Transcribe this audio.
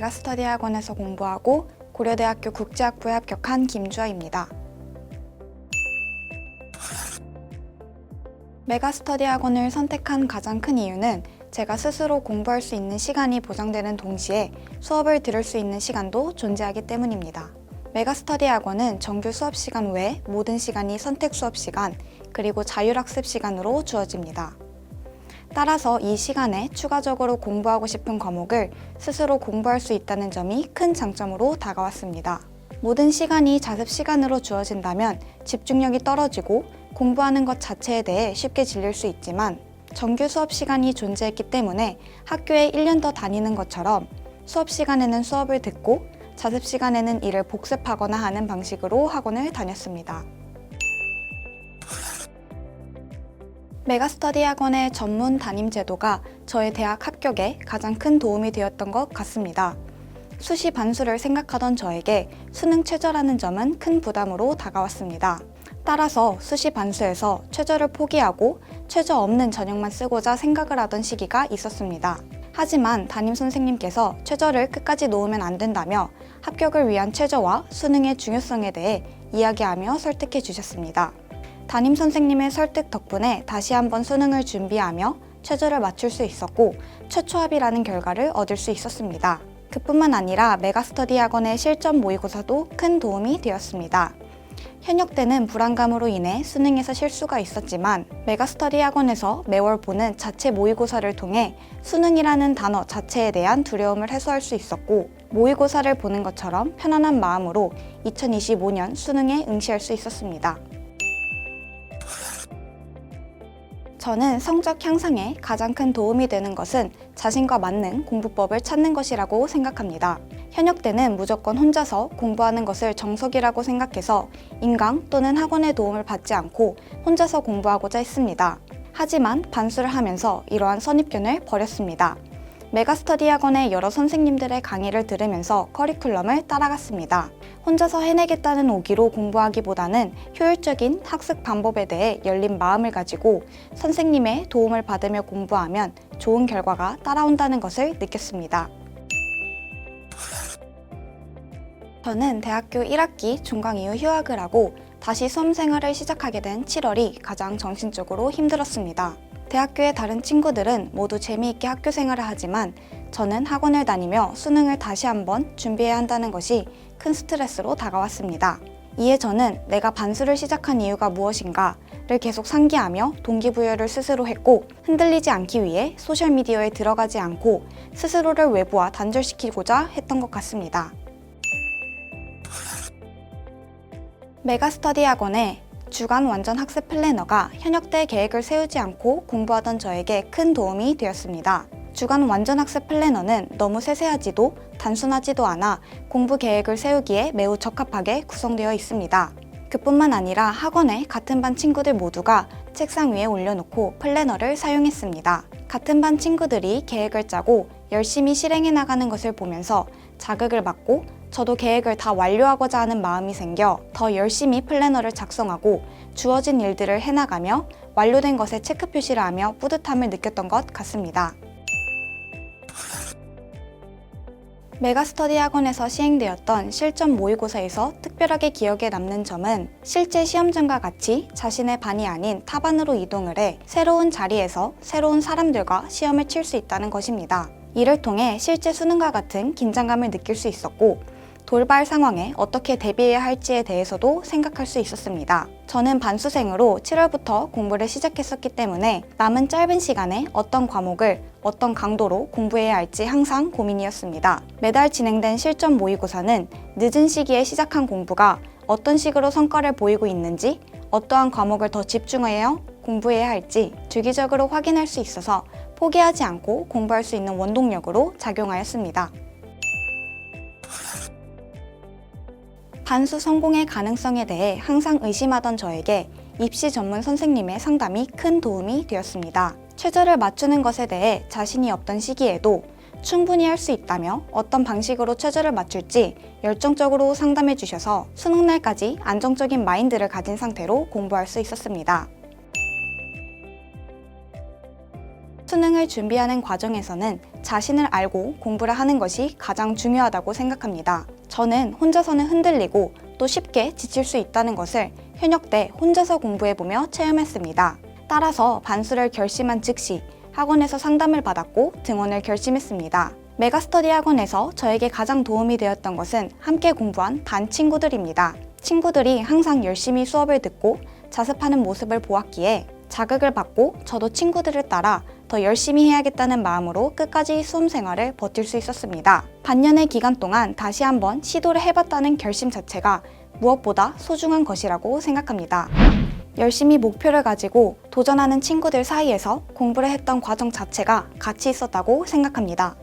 메가스터디 학원에서 공부하고 고려대학교 국제학부에 합격한 김주아입니다. 메가스터디 학원을 선택한 가장 큰 이유는 제가 스스로 공부할 수 있는 시간이 보장되는 동시에 수업을 들을 수 있는 시간도 존재하기 때문입니다. 메가스터디 학원은 정규 수업 시간 외 모든 시간이 선택 수업 시간, 그리고 자율학습 시간으로 주어집니다. 따라서 이 시간에 추가적으로 공부하고 싶은 과목을 스스로 공부할 수 있다는 점이 큰 장점으로 다가왔습니다. 모든 시간이 자습 시간으로 주어진다면 집중력이 떨어지고 공부하는 것 자체에 대해 쉽게 질릴 수 있지만 정규 수업 시간이 존재했기 때문에 학교에 1년 더 다니는 것처럼 수업 시간에는 수업을 듣고 자습 시간에는 이를 복습하거나 하는 방식으로 학원을 다녔습니다. 메가스터디 학원의 전문 담임 제도가 저의 대학 합격에 가장 큰 도움이 되었던 것 같습니다. 수시 반수를 생각하던 저에게 수능 최저라는 점은 큰 부담으로 다가왔습니다. 따라서 수시 반수에서 최저를 포기하고 최저 없는 전형만 쓰고자 생각을 하던 시기가 있었습니다. 하지만 담임 선생님께서 최저를 끝까지 놓으면 안 된다며 합격을 위한 최저와 수능의 중요성에 대해 이야기하며 설득해 주셨습니다. 담임 선생님의 설득 덕분에 다시 한번 수능을 준비하며 최저를 맞출 수 있었고 최초합이라는 결과를 얻을 수 있었습니다. 그뿐만 아니라 메가스터디 학원의 실전 모의고사도 큰 도움이 되었습니다. 현역 때는 불안감으로 인해 수능에서 실수가 있었지만 메가스터디 학원에서 매월 보는 자체 모의고사를 통해 수능이라는 단어 자체에 대한 두려움을 해소할 수 있었고 모의고사를 보는 것처럼 편안한 마음으로 2025년 수능에 응시할 수 있었습니다. 저는 성적 향상에 가장 큰 도움이 되는 것은 자신과 맞는 공부법을 찾는 것이라고 생각합니다. 현역 때는 무조건 혼자서 공부하는 것을 정석이라고 생각해서 인강 또는 학원의 도움을 받지 않고 혼자서 공부하고자 했습니다. 하지만 반수를 하면서 이러한 선입견을 버렸습니다. 메가스터디 학원의 여러 선생님들의 강의를 들으면서 커리큘럼을 따라갔습니다. 혼자서 해내겠다는 오기로 공부하기보다는 효율적인 학습 방법에 대해 열린 마음을 가지고 선생님의 도움을 받으며 공부하면 좋은 결과가 따라온다는 것을 느꼈습니다. 저는 대학교 1학기 종강 이후 휴학을 하고 다시 수험 생활을 시작하게 된 7월이 가장 정신적으로 힘들었습니다. 대학교의 다른 친구들은 모두 재미있게 학교 생활을 하지만 저는 학원을 다니며 수능을 다시 한번 준비해야 한다는 것이 큰 스트레스로 다가왔습니다. 이에 저는 내가 반수를 시작한 이유가 무엇인가를 계속 상기하며 동기부여를 스스로 했고 흔들리지 않기 위해 소셜미디어에 들어가지 않고 스스로를 외부와 단절시키고자 했던 것 같습니다. 메가스터디 학원의 주간 완전 학습 플래너가 현역 때 계획을 세우지 않고 공부하던 저에게 큰 도움이 되었습니다. 주간 완전 학습 플래너는 너무 세세하지도 단순하지도 않아 공부 계획을 세우기에 매우 적합하게 구성되어 있습니다. 그뿐만 아니라 학원의 같은 반 친구들 모두가 책상 위에 올려놓고 플래너를 사용했습니다. 같은 반 친구들이 계획을 짜고 열심히 실행해 나가는 것을 보면서 자극을 받고 저도 계획을 다 완료하고자 하는 마음이 생겨 더 열심히 플래너를 작성하고 주어진 일들을 해나가며 완료된 것에 체크 표시를 하며 뿌듯함을 느꼈던 것 같습니다. 메가스터디 학원에서 시행되었던 실전 모의고사에서 특별하게 기억에 남는 점은 실제 시험장과 같이 자신의 반이 아닌 타반으로 이동을 해 새로운 자리에서 새로운 사람들과 시험을 칠 수 있다는 것입니다. 이를 통해 실제 수능과 같은 긴장감을 느낄 수 있었고 돌발 상황에 어떻게 대비해야 할지에 대해서도 생각할 수 있었습니다. 저는 반수생으로 7월부터 공부를 시작했었기 때문에 남은 짧은 시간에 어떤 과목을 어떤 강도로 공부해야 할지 항상 고민이었습니다. 매달 진행된 실전 모의고사는 늦은 시기에 시작한 공부가 어떤 식으로 성과를 보이고 있는지, 어떠한 과목을 더 집중하여 공부해야 할지 주기적으로 확인할 수 있어서 포기하지 않고 공부할 수 있는 원동력으로 작용하였습니다. 반수 성공의 가능성에 대해 항상 의심하던 저에게 입시 전문 선생님의 상담이 큰 도움이 되었습니다. 최저를 맞추는 것에 대해 자신이 없던 시기에도 충분히 할 수 있다며 어떤 방식으로 최저를 맞출지 열정적으로 상담해 주셔서 수능날까지 안정적인 마인드를 가진 상태로 공부할 수 있었습니다. 수능을 준비하는 과정에서는 자신을 알고 공부를 하는 것이 가장 중요하다고 생각합니다. 저는 혼자서는 흔들리고 또 쉽게 지칠 수 있다는 것을 현역 때 혼자서 공부해보며 체험했습니다. 따라서 반수를 결심한 즉시 학원에서 상담을 받았고 등원을 결심했습니다. 메가스터디 학원에서 저에게 가장 도움이 되었던 것은 함께 공부한 반 친구들입니다. 친구들이 항상 열심히 수업을 듣고 자습하는 모습을 보았기에 자극을 받고 저도 친구들을 따라 더 열심히 해야겠다는 마음으로 끝까지 수험 생활을 버틸 수 있었습니다. 반년의 기간 동안 다시 한번 시도를 해봤다는 결심 자체가 무엇보다 소중한 것이라고 생각합니다. 열심히 목표를 가지고 도전하는 친구들 사이에서 공부를 했던 과정 자체가 가치 있었다고 생각합니다.